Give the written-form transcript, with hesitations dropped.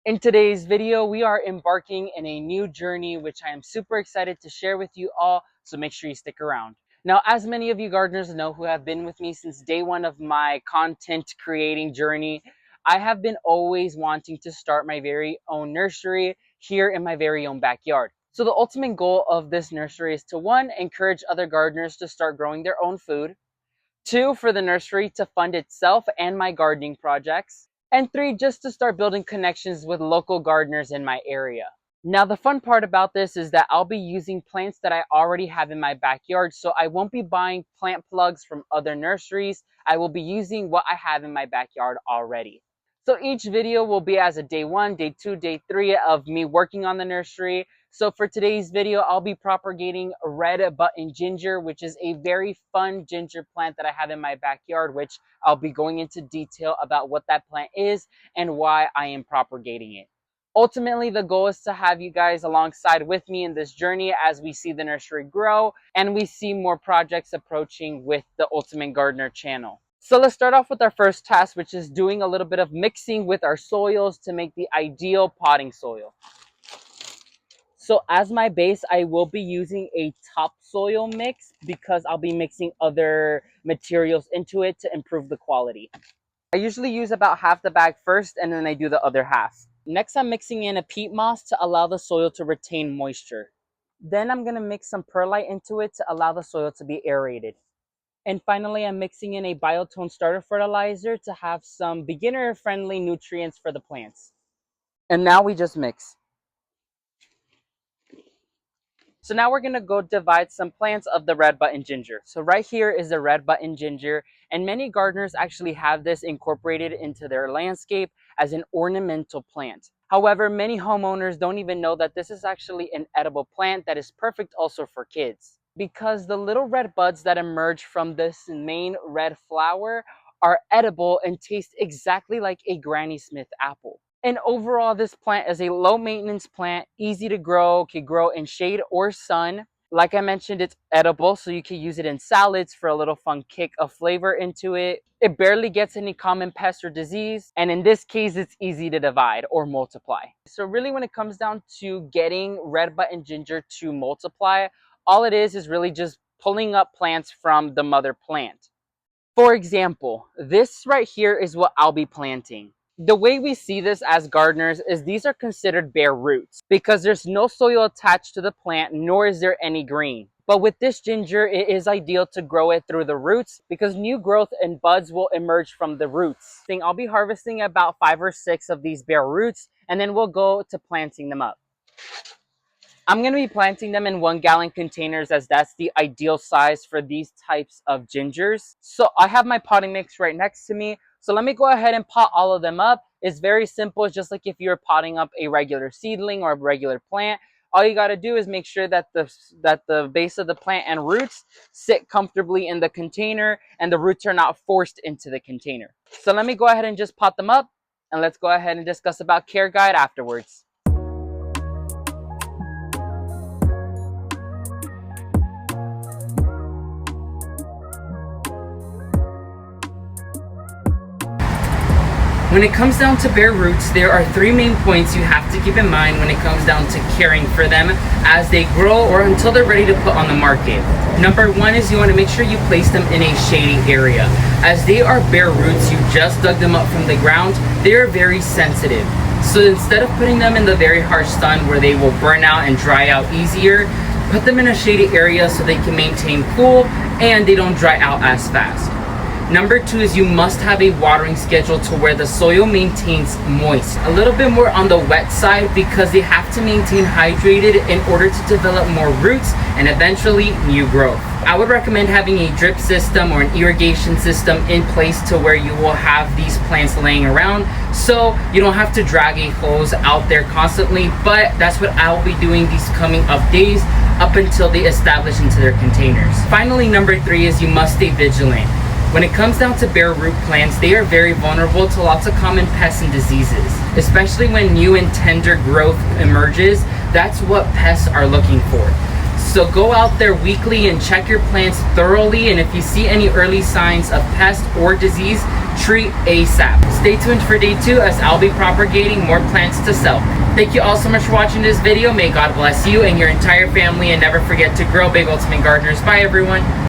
In today's video, we are embarking in a new journey, which I am super excited to share with you all, so make sure you stick around. Now, as many of you gardeners know who have been with me since day one of my content creating journey, I have been always wanting to start my very own nursery here in my very own backyard. So the ultimate goal of this nursery is to, one, encourage other gardeners to start growing their own food; two, for the nursery to fund itself and my gardening projects; and three, just to start building connections with local gardeners in my area. Now, the fun part about this is that I'll be using plants that I already have in my backyard, so I won't be buying plant plugs from other nurseries. I will be using what I have in my backyard already. So each video will be as a day one, day two, day three of me working on the nursery. So for today's video, I'll be propagating red button ginger, which is a very fun ginger plant that I have in my backyard, which I'll be going into detail about what that plant is and why I am propagating it. Ultimately, the goal is to have you guys alongside with me in this journey as we see the nursery grow and we see more projects approaching with the Ultimate Gardener channel. So let's start off with our first task, which is doing a little bit of mixing with our soils to make the ideal potting soil. So as my base, I will be using a topsoil mix because I'll be mixing other materials into it to improve the quality. I usually use about half the bag first and then I do the other half. Next, I'm mixing in a peat moss to allow the soil to retain moisture. Then I'm going to mix some perlite into it to allow the soil to be aerated. And finally, I'm mixing in a biotone starter fertilizer to have some beginner-friendly nutrients for the plants. And now we just mix. So now we're going to go divide some plants of the red button ginger. So right here is the red button ginger, and many gardeners actually have this incorporated into their landscape as an ornamental plant. However, many homeowners don't even know that this is actually an edible plant that is perfect also for kids, because the little red buds that emerge from this main red flower are edible and taste exactly like a Granny Smith apple. And overall, this plant is a low maintenance plant, easy to grow, can grow in shade or sun. Like I mentioned, it's edible, so you can use it in salads for a little fun kick of flavor into it. It barely gets any common pest or disease, and in this case, it's easy to divide or multiply. So really, when it comes down to getting red button ginger to multiply, all it is really just pulling up plants from the mother plant. For example, this right here is what I'll be planting. The way we see this as gardeners is these are considered bare roots because there's no soil attached to the plant, nor is there any green. But with this ginger, it is ideal to grow it through the roots because new growth and buds will emerge from the roots. I'll be harvesting about 5 or 6 of these bare roots, and then we'll go to planting them up. I'm going to be planting them in 1-gallon containers as that's the ideal size for these types of gingers. So I have my potting mix right next to me. So let me go ahead and pot all of them up. It's very simple. It's just like if you're potting up a regular seedling or a regular plant. All you got to do is make sure that the base of the plant and roots sit comfortably in the container and the roots are not forced into the container. So let me go ahead and just pot them up, and let's go ahead and discuss about care guide afterwards. When it comes down to bare roots, there are 3 main points you have to keep in mind when it comes down to caring for them as they grow or until they're ready to put on the market. Number 1 is you want to make sure you place them in a shady area. As they are bare roots, you just dug them up from the ground, they are very sensitive. So instead of putting them in the very harsh sun where they will burn out and dry out easier, put them in a shady area so they can maintain cool and they don't dry out as fast. Number 2 is you must have a watering schedule to where the soil maintains moist. A little bit more on the wet side because they have to maintain hydrated in order to develop more roots and eventually new growth. I would recommend having a drip system or an irrigation system in place to where you will have these plants laying around so you don't have to drag a hose out there constantly, but that's what I'll be doing these coming up days up until they establish into their containers. Finally, number 3 is you must stay vigilant. When it comes down to bare root plants, they are very vulnerable to lots of common pests and diseases. Especially when new and tender growth emerges, that's what pests are looking for. So go out there weekly and check your plants thoroughly, and if you see any early signs of pest or disease, tree ASAP. Stay tuned for day 2 as I'll be propagating more plants to sell. Thank you all so much for watching this video. May God bless you and your entire family, and never forget to grow big, ultimate gardeners. Bye everyone.